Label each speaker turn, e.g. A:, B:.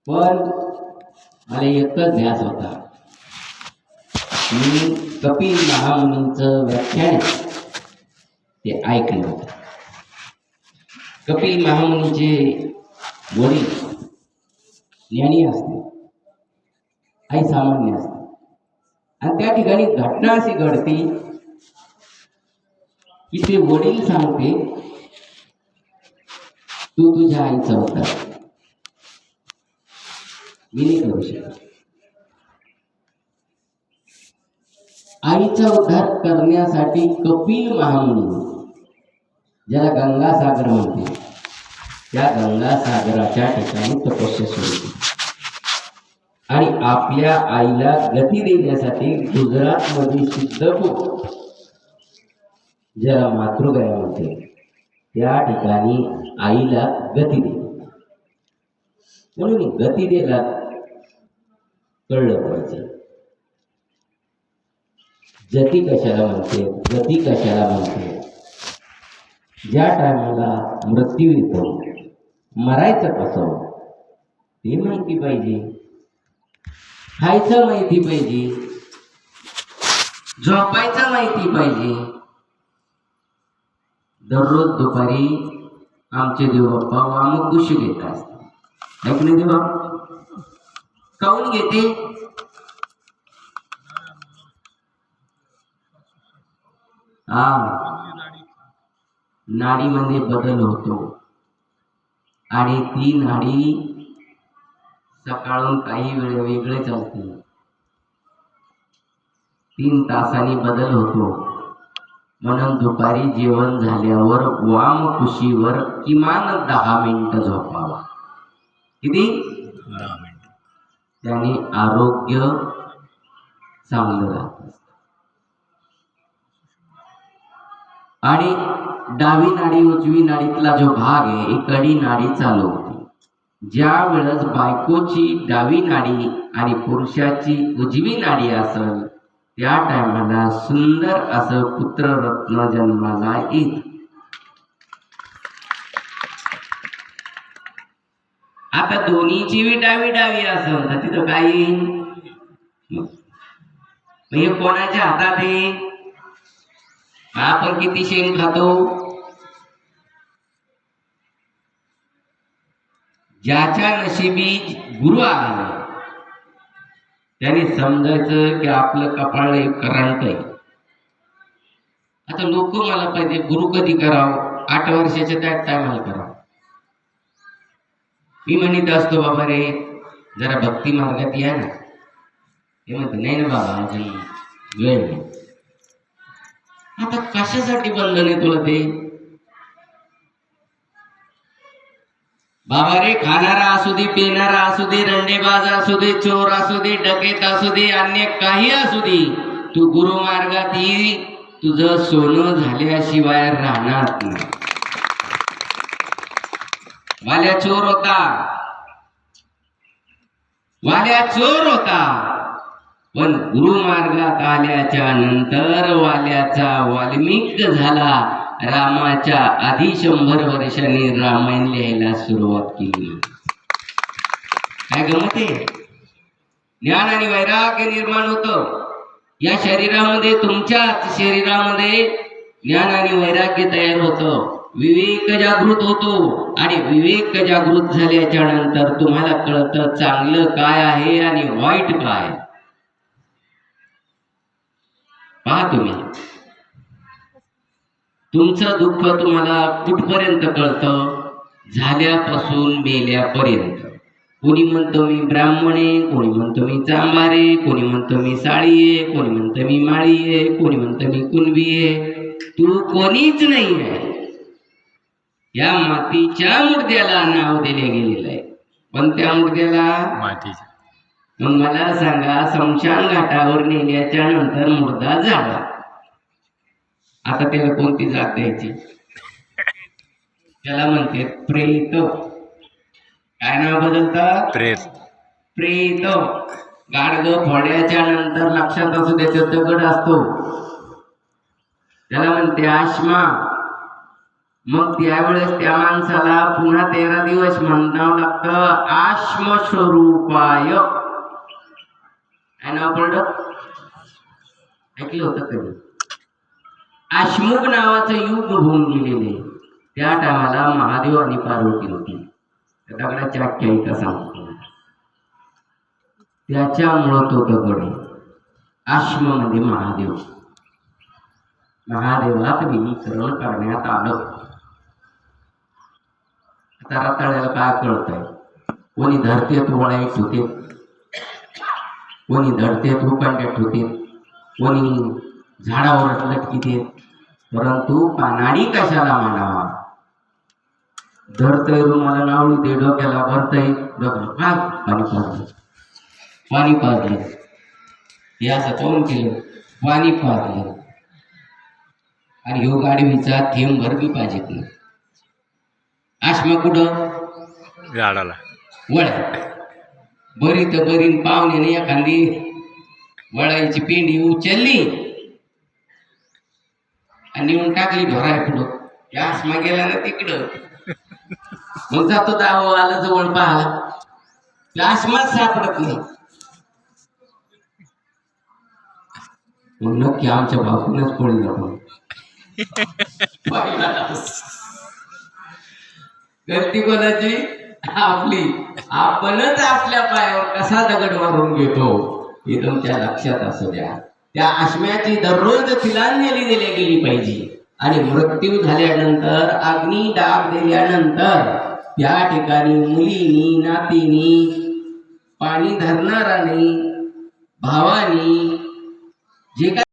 A: पण मला एकच ध्यास होता, मी कपिल महामुनींचं व्याख्यान ते ऐकलं होतं. कपिल महामुनीचे वडील ज्ञानी असते, आई सामान्य असते, आणि त्या ठिकाणी घटना अशी घडते की ते वडील सांगते, तू तुझ्या आईचा उद्धार मी नाही करू शकत. आईचा उद्धार करण्यासाठी कपिल महामुनी, ज्याला गंगासागर म्हणते, त्या गंगासागराच्या ठिकाणी तपस्या सुरू केली आणि आपल्या आईला गती देण्यासाठी गुजरातमध्ये सिद्धपूर, ज्याला मातृगया म्हणते, त्या ठिकाणी आईला गती दिली. म्हणून गती द्यायला कळलं पाहिजे. जती कशाला म्हणते, गती कशाला म्हणते. ज्या टायमाला मृत्यू येतो, मरायचं कसं ते माहिती पाहिजे, खायचं माहिती पाहिजे, झोपायचं माहिती पाहिजे. दररोज दुपारी आमचे देवबाप्पा वामक कुशी घेत असतात, ऐकले देवा काऊन घेते? नाडीमध्ये बदल होतो आणि ती नाडी सकाळून काही वेळ वेगळे चालते, 3 तासांनी बदल होतो. म्हणून दुपारी जेवण झाल्यावर वामकुशीवर किमान 10 मिनिटं झोपावा. किती? 10 मिनिटं. त्याने आरोग्य चांगलं राहत. आणि डावी नाडी उजवी नाडीतला जो भाग आहे, ही कडी नाडी चालू होती. ज्या वेळेस बायकोची डावी नाडी आणि पुरुषाची उजवी नाडी असेल, त्या टायमाला सुंदर असं पुत्ररत्न जन्माला येत. आता दोन्हीची बी डावी डावी असेल तर तिथं काही हे कोणाच्या हातात आहे? आपण किती शेण खातो? ज्याच्या नशिबी गुरु आला त्याने समजायचं की आपलं कपाळ करंट आहे. आता लोक मला पाहिजे गुरु कधी करावं? 8 वर्षाच्या त्या टायमाला करावं. मी म्हणत असतो, बाबा रे जरा भक्ती मार्गात या ना. हे म्हणते नाही ना बाबा, अजून वेळ नाही. आता कशासाठी बंधन आहे तुला ते? बाबा रे खाणारा असू दे, पिणारा असू दे, रंडेबाज असू दे, चोर असू दे, डकेत असू दे, अन्य काही असू दे, तू गुरु मार्गात ये, तुझं सोनं झाल्याशिवाय राहणार नाही. वाल्या चोर होता, वाल्या चोर होता, पण गुरु मार्गात आल्याच्या नंतर वाल्याचा वाल्मिक झाला. रामाच्या आधी 100 वर्षांनी रामायण लिहायला सुरुवात केली. काय गमत आहे? ज्ञान आणि वैराग्य निर्माण होतं या शरीरामध्ये. तुमच्या शरीरामध्ये ज्ञान आणि वैराग्य तयार होतं, विवेक जागृत होतो आणि विवेक जागृत झाल्याच्या नंतर तुम्हाला कळतं चांगलं काय आहे आणि वाईट काय. पहा तुम्ही, तुमचं दुःख तुम्हाला कुठपर्यंत कळतं? झाल्यापासून मेल्यापर्यंत. कोणी म्हणतो मी ब्राह्मण आहे, कोणी म्हणतो मी चांभारे, कोणी म्हणतो मी साळी आहे, कोणी म्हणतो मी माळी आहे, कोणी म्हणतो मी कुणबी आहे. तू कोणीच नाही आहे. या मातीच्या मुर्द्याला नाव दिले गेलेलं आहे. पण त्या मुर्द्याला मातीच्या. मग मला सांगा, स्मशान घाटावर नेल्याच्या नंतर मुर्दा झाला, आता त्याला कोणती जात द्यायची? त्याला म्हणते प्रेत. काय नाव बदलतं? प्रेत. प्रेत. गाडग फोड्याच्या नंतर लक्षात असू त्याचा दगड असतो, त्याला म्हणते आश्मा. मग त्यावेळेस त्या माणसाला पुन्हा 13 दिवस म्हणावं लागतं आश्मस्वरूपाय. काय नाव पडलं? ऐकलं होतं कधी? आश्मुग नावाचं युग होऊन गेलेले. त्या टायमाला महादेव आणि पार्वती होती. दगडाच्या आख्यायिका सांगतो. त्याच्यामुळं तो दगड आश्म म्हणजे महादेव. महादेवात विलीकरण करण्यात आलं. आता रताळ्याला काय कळतंय? कोणी धरतेत वळायत होते, कोणी धरतेत उकांड्यात होते, कोणी झाडावर लटकीते. परंतु पानाडी कशाला म्हणावा? धरतय रुमाला नावळी ते डोक्याला भरतय डोक्याला काय पाणी पाजलं, पाणी पाजलं. हे असं कोण केलं? पाणी पाजलं. आणि ह्यो गाडवीचा थेंब भर बी पाहिजेत ना. आश्मा कुठं?
B: झाडाला
A: वळ बरी तर बरी पाहुण्याने एखादी वळायची पेंडी उचलली आणि येऊन टाकली ढोराय पुढं. त्या आश्मा गेला ना तिकडं. मग जातो दाव आला जवळ पाहा, त्या आश्माच सापडत नाही. मग नक्की आमच्या बापूनच पळी जातो. गलती कोणाची? आपली. आपणच आपल्या पायावर कसा दगड मारून घेतो हे तुमच्या लक्षात असू द्या. त्या आश्म्याची दररोज तिलांजली दिली गेली पाहिजे. आणि मृत्यू झाल्यानंतर अग्नी डाग दिल्यानंतर त्या ठिकाणी मुलीनी नातीनी पाणी धरणाराने भावानी जे काय